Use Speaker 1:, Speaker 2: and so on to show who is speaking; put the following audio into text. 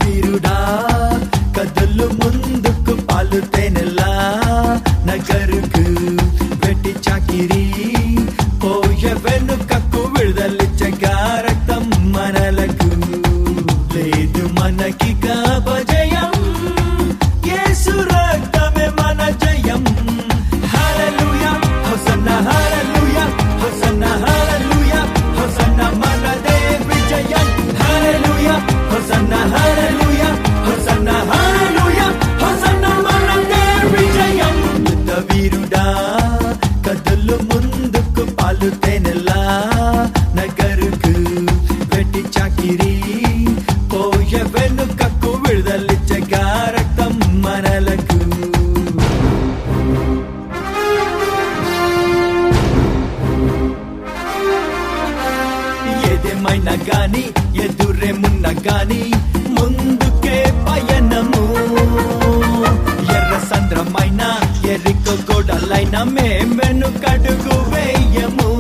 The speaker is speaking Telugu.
Speaker 1: వీరుడా కదలు ముందుకు పాలు తేనెలా నగరుకు వెట్టి చాకిరి పోయ వెనుకకు విడుదలిచ్చగా రక్తం మనలకు లేదు మనకి కాపజయం యేసు రక్తమే మన జయం హల్లెలూయా హోసన్నా హల్లెలూయా హోసన్నా హల్లెలూయా హోసన్నా మనదే విజయం హల్లెలూయా హోసన్నా హల్లెలూయా హోసన్నా హల్లెలూయా హోసన్నా మనదే విజయం యుద్ధ వీరుడా కదలు ముందుకు పాలు తేనెలా నగరుకు వెట్టి చాకిరి పోయ వెనుకకు విడుదలిచ్చగా రక్తం మనలకు ఏదేమైనా గాని ఎదురేమున్నా గాని ముందుకే పయనము ఎర్ర సంద్రమైన ఎరిక గోడలైన మేమెనుకడుగు వేయము